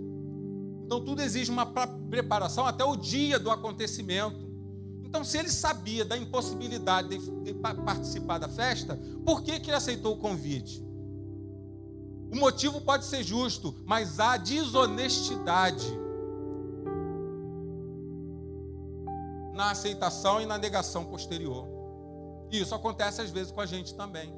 Então, tudo exige uma preparação até o dia do acontecimento. Então, se ele sabia da impossibilidade de participar da festa, por que ele aceitou o convite? O motivo pode ser justo, mas há desonestidade na aceitação e na negação posterior. E isso acontece às vezes com a gente também.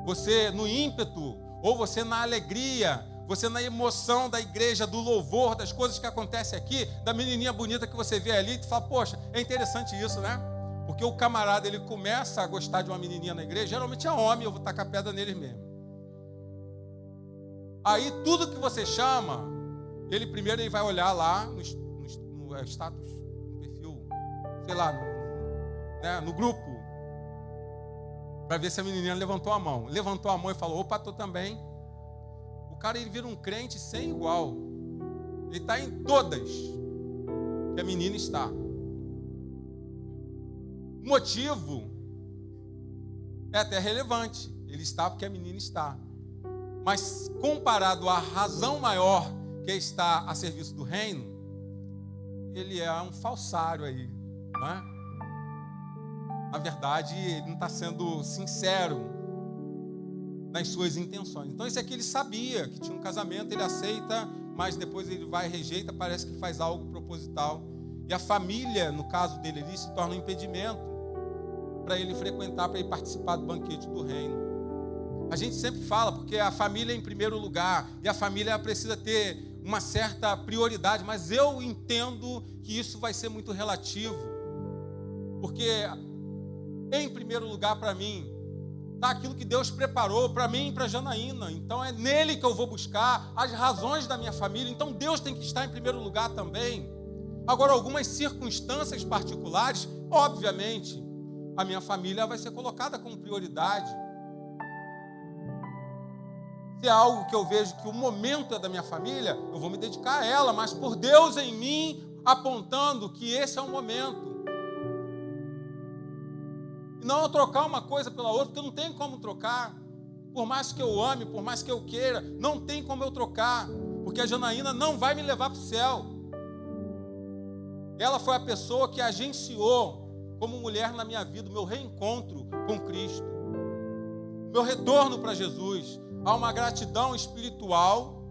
Você no ímpeto, ou você na alegria, você na emoção da igreja, do louvor, das coisas que acontecem aqui, da menininha bonita que você vê ali, e tu fala, poxa, é interessante isso, né? Porque o camarada, ele começa a gostar de uma menininha na igreja, geralmente é homem, eu vou tacar pedra neles mesmo. Aí tudo que você chama, ele primeiro vai olhar lá no status, no perfil, sei lá, no grupo, para ver se a menininha levantou a mão. Levantou a mão e falou, opa, tô também. O cara, ele vira um crente sem igual. Ele está em todas que a menina está. O motivo é até relevante. Ele está porque a menina está. Mas comparado à razão maior, que é estar a serviço do reino, ele é um falsário aí, não é? Na verdade, ele não está sendo sincero nas suas intenções. Então, esse aqui ele sabia que tinha um casamento, ele aceita, mas depois ele vai e rejeita, parece que faz algo proposital. E a família, no caso dele ali, se torna um impedimento para ele frequentar, para ele participar do banquete do reino. A gente sempre fala, porque a família é em primeiro lugar, e a família precisa ter uma certa prioridade, mas eu entendo que isso vai ser muito relativo, porque em primeiro lugar para mim está aquilo que Deus preparou para mim e para Janaína. Então é nele que eu vou buscar as razões da minha família. Então Deus tem que estar em primeiro lugar também. Agora, algumas circunstâncias particulares, obviamente, a minha família vai ser colocada como prioridade. Se é algo que eu vejo que o momento é da minha família, eu vou me dedicar a ela, mas por Deus em mim, apontando que esse é o momento. E não eu trocar uma coisa pela outra, porque não tem como trocar. Por mais que eu ame, por mais que eu queira, não tem como eu trocar, porque a Janaína não vai me levar para o céu. Ela foi a pessoa que agenciou como mulher na minha vida, o meu reencontro com Cristo, meu retorno para Jesus. Há uma gratidão espiritual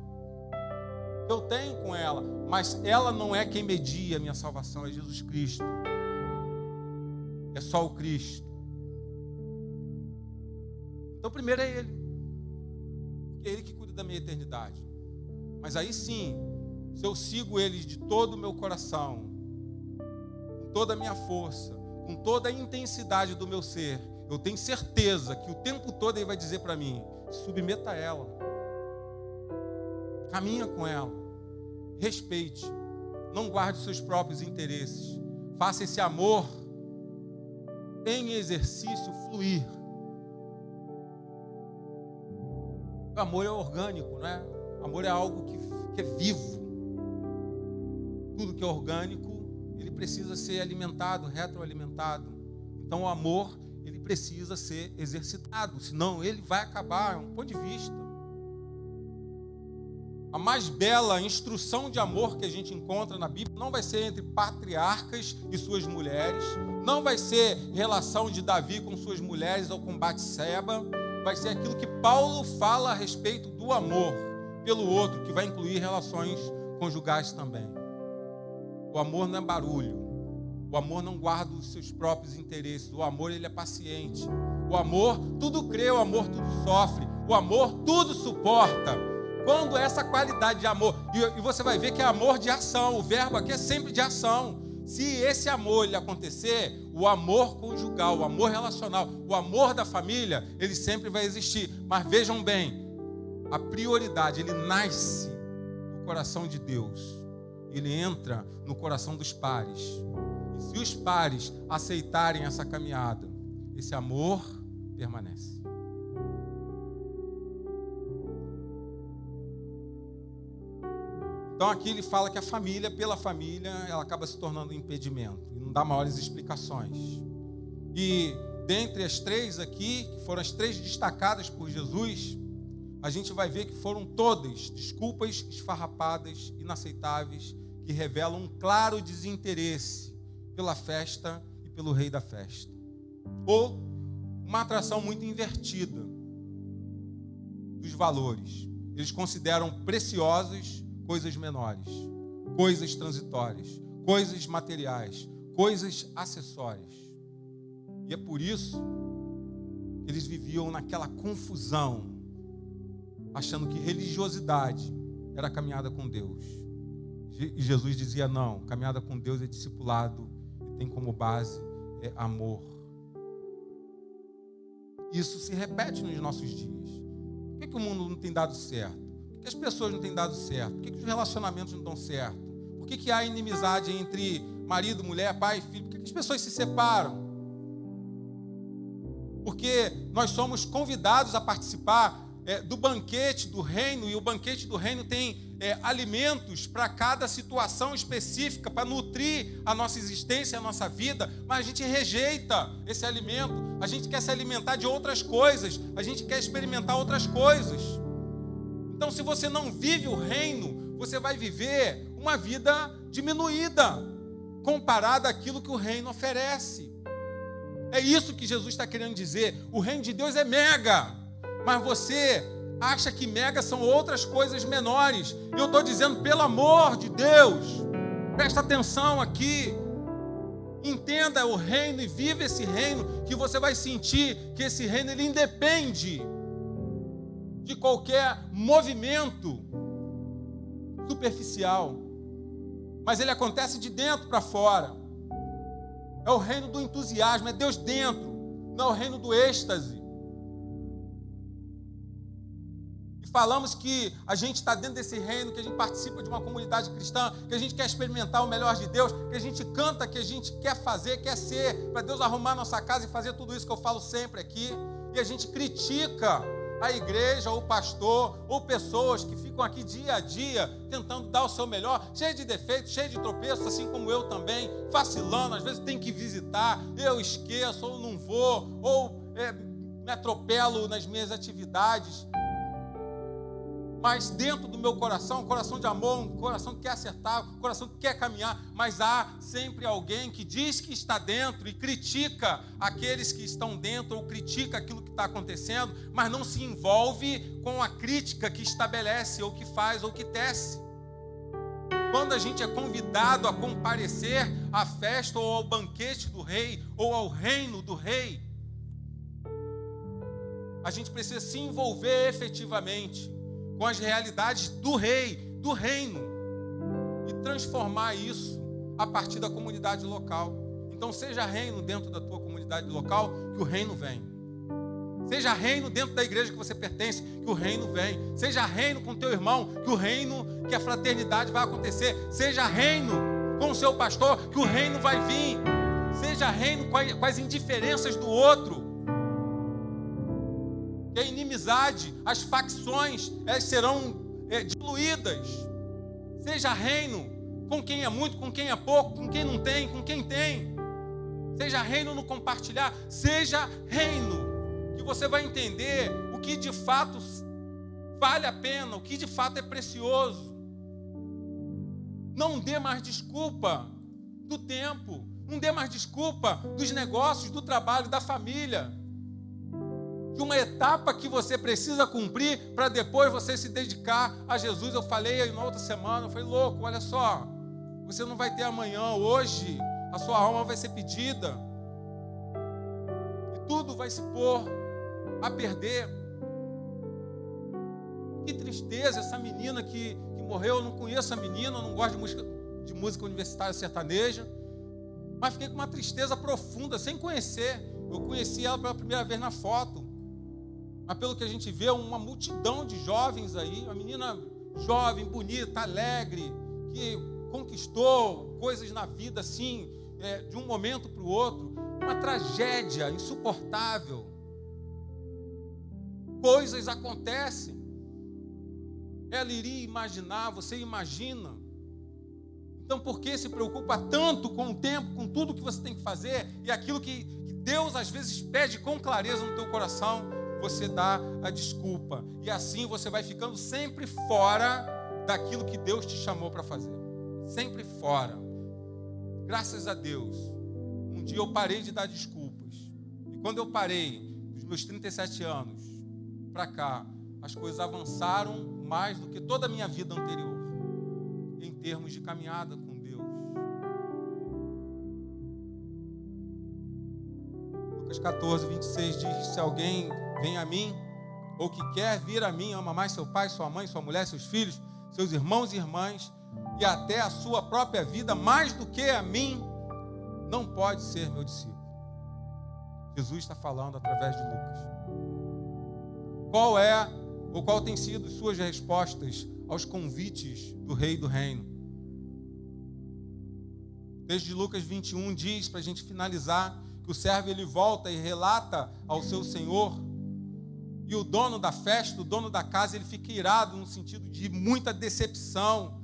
que eu tenho com ela, mas ela não é quem media a minha salvação, é Jesus Cristo. É só o Cristo. Então, primeiro é Ele, porque é Ele que cuida da minha eternidade. Mas aí sim, se eu sigo Ele de todo o meu coração, com toda a minha força, com toda a intensidade do meu ser, eu tenho certeza que o tempo todo Ele vai dizer para mim, submeta a ela, caminha com ela, respeite, não guarde os seus próprios interesses, faça esse amor em exercício fluir. O amor é orgânico, né? O amor é algo que é vivo. tudo que é orgânico, ele precisa ser alimentado, retroalimentado. Então o amor, ele precisa ser exercitado, senão ele vai acabar, é um ponto de vista. A mais bela instrução de amor que a gente encontra na Bíblia não vai ser entre patriarcas e suas mulheres, não vai ser relação de Davi com suas mulheres ou com Batseba, vai ser aquilo que Paulo fala a respeito do amor pelo outro, que vai incluir relações conjugais também. O amor não é barulho, o amor não guarda os seus próprios interesses, o amor ele é paciente, o amor tudo crê, o amor tudo sofre, o amor tudo suporta. Quando essa qualidade de amor, e você vai ver que é amor de ação, o verbo aqui é sempre de ação. Se esse amor ele acontecer, o amor conjugal, o amor relacional, o amor da família, ele sempre vai existir. Mas vejam bem, a prioridade, ele nasce no coração de Deus, ele entra no coração dos pares. E se os pares aceitarem essa caminhada, esse amor permanece. Então aqui ele fala que a família, pela família, ela acaba se tornando um impedimento. E não dá maiores explicações. E dentre as três aqui, que foram as três destacadas por Jesus, a gente vai ver que foram todas desculpas esfarrapadas, inaceitáveis, que revelam um claro desinteresse pela festa e pelo rei da festa. Ou uma atração muito invertida dos valores. Eles consideram preciosos coisas menores, coisas transitórias, coisas materiais, coisas acessórias. E é por isso que eles viviam naquela confusão, achando que religiosidade era caminhada com Deus. E Jesus dizia, não, caminhada com Deus é discipulado, e tem como base amor. Isso se repete nos nossos dias. Por que o mundo não tem dado certo? Por que as pessoas não têm dado certo? Por que os relacionamentos não dão certo? Por que há inimizade entre marido, mulher, pai e filho? Por que as pessoas se separam? Porque nós somos convidados a participar do banquete do reino, e o banquete do reino tem alimentos para cada situação específica, para nutrir a nossa existência, a nossa vida, mas a gente rejeita esse alimento, a gente quer se alimentar de outras coisas, a gente quer experimentar outras coisas. Então, se você não vive o reino, você vai viver uma vida diminuída, comparada àquilo que o reino oferece. É isso que Jesus está querendo dizer. O reino de Deus é mega, mas você acha que mega são outras coisas menores. E eu estou dizendo, pelo amor de Deus, presta atenção aqui. Entenda o reino e vive esse reino, que você vai sentir que esse reino ele independe de qualquer movimento superficial, mas ele acontece de dentro para fora. É o reino do entusiasmo, é Deus dentro, não é o reino do êxtase. E falamos que a gente está dentro desse reino, que a gente participa de uma comunidade cristã, que a gente quer experimentar o melhor de Deus, que a gente canta, que a gente quer fazer, quer ser, para Deus arrumar nossa casa e fazer tudo isso que eu falo sempre aqui, e a gente critica a igreja, ou o pastor, ou pessoas que ficam aqui dia a dia tentando dar o seu melhor, cheio de defeitos, cheio de tropeços, assim como eu também, vacilando, às vezes tem que visitar, eu esqueço, ou não vou, ou me atropelo nas minhas atividades. Mas dentro do meu coração, um coração de amor, um coração que quer acertar, um coração que quer caminhar, mas há sempre alguém que diz que está dentro e critica aqueles que estão dentro, ou critica aquilo que está acontecendo, mas não se envolve com a crítica que estabelece, ou que faz, ou que tece. Quando a gente é convidado a comparecer à festa, ou ao banquete do rei, ou ao reino do rei, a gente precisa se envolver efetivamente com as realidades do rei, do reino, e transformar isso a partir da comunidade local. Então seja reino dentro da tua comunidade local, que o reino vem. Seja reino dentro da igreja que você pertence, que o reino vem. Seja reino com teu irmão, que o reino, que a fraternidade vai acontecer. Seja reino com o seu pastor, que o reino vai vir. Seja reino com as indiferenças do outro, que a inimizade, as facções, elas serão diluídas. Seja reino com quem é muito, com quem é pouco, com quem não tem, com quem tem. Seja reino no compartilhar, seja reino, que você vai entender o que de fato vale a pena, o que de fato é precioso. Não dê mais desculpa do tempo, não dê mais desculpa dos negócios, do trabalho, da família, de uma etapa que você precisa cumprir para depois você se dedicar a Jesus. Eu falei aí na outra semana, eu falei, louco, olha só, você não vai ter amanhã, hoje a sua alma vai ser pedida e tudo vai se pôr a perder. Que tristeza, essa menina que morreu. Eu não conheço a menina, eu não gosto de música universitária sertaneja, mas fiquei com uma tristeza profunda, sem conhecer. Eu conheci ela pela primeira vez na foto, mas pelo que a gente vê, uma multidão de jovens aí, uma menina jovem, bonita, alegre, que conquistou coisas na vida assim, de um momento para o outro. Uma tragédia insuportável. Coisas acontecem. Ela iria imaginar, você imagina. Então por que se preocupa tanto com o tempo, com tudo que você tem que fazer, e aquilo que Deus às vezes pede com clareza no teu coração, você dá a desculpa, e assim você vai ficando sempre fora daquilo que Deus te chamou para fazer, sempre fora. Graças a Deus, um dia eu parei de dar desculpas, e quando eu parei, dos meus 37 anos para cá, as coisas avançaram mais do que toda a minha vida anterior, em termos de caminhada com Deus. Lucas 14, 26 diz: se alguém vem a mim, ou que quer vir a mim, ama mais seu pai, sua mãe, sua mulher, seus filhos, seus irmãos e irmãs, e até a sua própria vida, mais do que a mim, não pode ser meu discípulo. Jesus está falando através de Lucas. Qual tem sido suas respostas aos convites do Rei do Reino? O texto de Lucas 21 diz, para a gente finalizar, que o servo ele volta e relata ao seu senhor, e o dono da festa, o dono da casa, ele fica irado no sentido de muita decepção.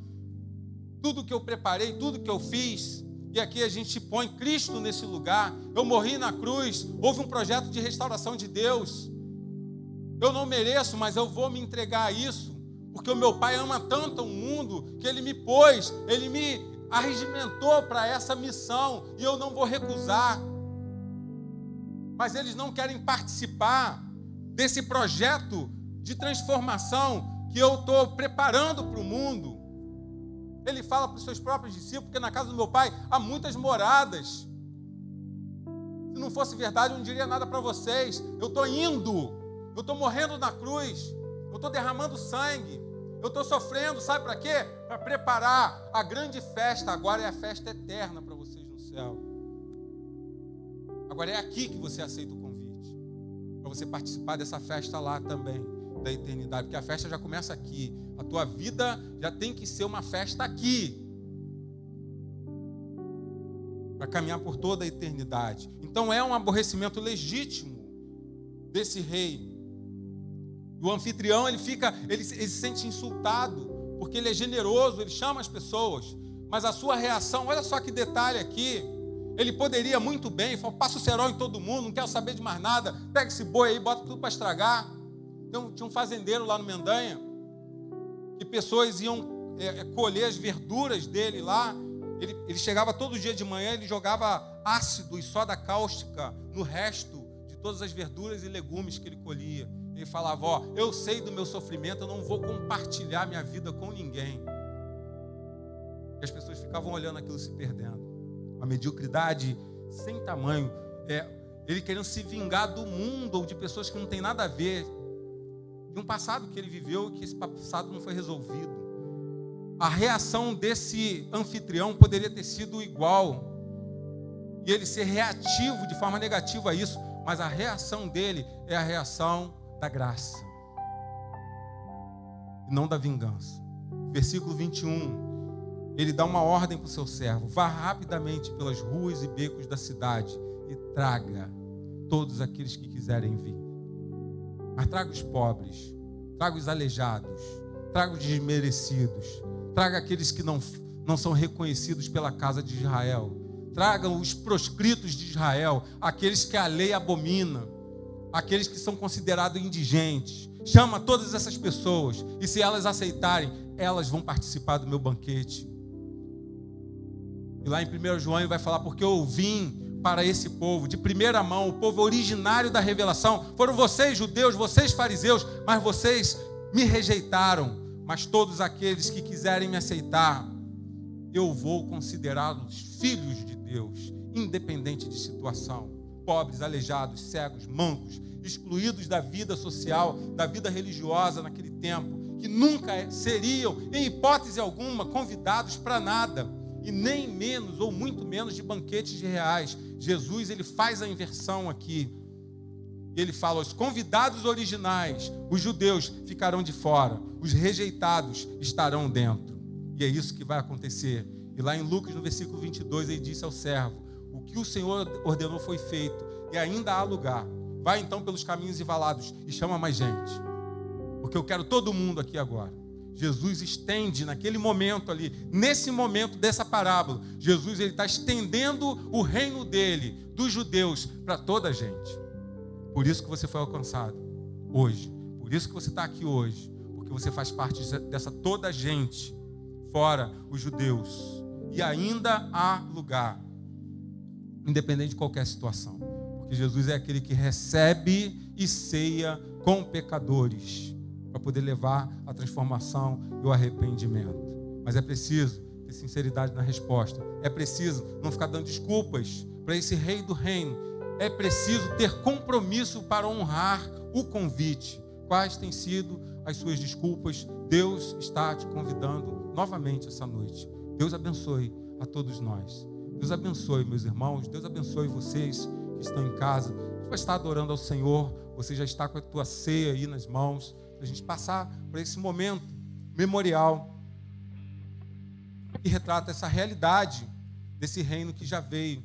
Tudo que eu preparei, tudo que eu fiz, e aqui a gente põe Cristo nesse lugar. Eu morri na cruz, houve um projeto de restauração de Deus. Eu não mereço, mas eu vou me entregar a isso, porque o meu Pai ama tanto o mundo, que Ele me pôs, Ele me arregimentou para essa missão, e eu não vou recusar. Mas eles não querem participar desse projeto de transformação que eu estou preparando para o mundo. Ele fala para os seus próprios discípulos, porque na casa do meu Pai há muitas moradas. Se não fosse verdade, eu não diria nada para vocês. Eu estou indo, eu estou morrendo na cruz, eu estou derramando sangue, eu estou sofrendo, sabe para quê? Para preparar a grande festa. Agora é a festa eterna para vocês no céu. Agora é aqui que você aceita o convite, para você participar dessa festa lá também, da eternidade, porque a festa já começa aqui. A tua vida já tem que ser uma festa aqui, para caminhar por toda a eternidade. Então é um aborrecimento legítimo desse rei. O anfitrião ele se sente insultado, porque ele é generoso, ele chama as pessoas, mas a sua reação, olha só que detalhe aqui. Ele poderia muito bem falar: passa o cerol em todo mundo, não quero saber de mais nada, pega esse boi aí, bota tudo para estragar. Então, tinha um fazendeiro lá no Mendanha, que pessoas iam colher as verduras dele lá. Ele chegava todo dia de manhã, ele jogava ácido e soda cáustica no resto de todas as verduras e legumes que ele colhia. Ele falava: ó, eu sei do meu sofrimento, eu não vou compartilhar minha vida com ninguém. E as pessoas ficavam olhando aquilo se perdendo. Uma mediocridade sem tamanho. Ele querendo se vingar do mundo ou de pessoas que não tem nada a ver, de um passado que ele viveu e que esse passado não foi resolvido. A reação desse anfitrião poderia ter sido igual, e ele ser reativo de forma negativa a isso, mas a reação dele é a reação da graça e não da vingança. Versículo 21, ele dá uma ordem para o seu servo: vá rapidamente pelas ruas e becos da cidade e traga todos aqueles que quiserem vir. Mas traga os pobres, traga os aleijados, traga os desmerecidos, traga aqueles que não não são reconhecidos pela casa de Israel. Tragam os proscritos de Israel, aqueles que a lei abomina, aqueles que são considerados indigentes. Chama todas essas pessoas, e se elas aceitarem, elas vão participar do meu banquete. E lá em 1 João ele vai falar, porque eu vim para esse povo, de primeira mão, o povo originário da revelação. Foram vocês, judeus, vocês, fariseus, mas vocês me rejeitaram. Mas todos aqueles que quiserem me aceitar, eu vou considerá-los filhos de Deus, independente de situação. Pobres, aleijados, cegos, mancos, excluídos da vida social, da vida religiosa naquele tempo, que nunca seriam, em hipótese alguma, convidados para nada, e nem menos, ou muito menos, de banquetes reais. Jesus, ele faz a inversão aqui. Ele fala, os convidados originais, os judeus, ficarão de fora, os rejeitados estarão dentro. E é isso que vai acontecer. E lá em Lucas, no versículo 22, ele disse ao servo, o que o Senhor ordenou foi feito, e ainda há lugar. Vai então pelos caminhos e valados e chama mais gente, porque eu quero todo mundo aqui agora. Jesus estende naquele momento ali, nesse momento dessa parábola, Jesus ele está estendendo o reino dele, dos judeus, para toda a gente. Por isso que você foi alcançado hoje, por isso que você está aqui hoje, porque você faz parte dessa toda a gente, fora os judeus. E ainda há lugar, independente de qualquer situação, porque Jesus é aquele que recebe e ceia com pecadores, para poder levar a transformação e o arrependimento. Mas é preciso ter sinceridade na resposta, é preciso não ficar dando desculpas para esse rei do reino, é preciso ter compromisso para honrar o convite. Quais têm sido as suas desculpas? Deus está te convidando novamente essa noite. Deus abençoe a todos nós. Deus abençoe, meus irmãos. Deus abençoe vocês que estão em casa. Você vai estar adorando ao Senhor. Você já está com a tua ceia aí nas mãos. Para a gente passar por esse momento memorial que retrata essa realidade desse reino que já veio.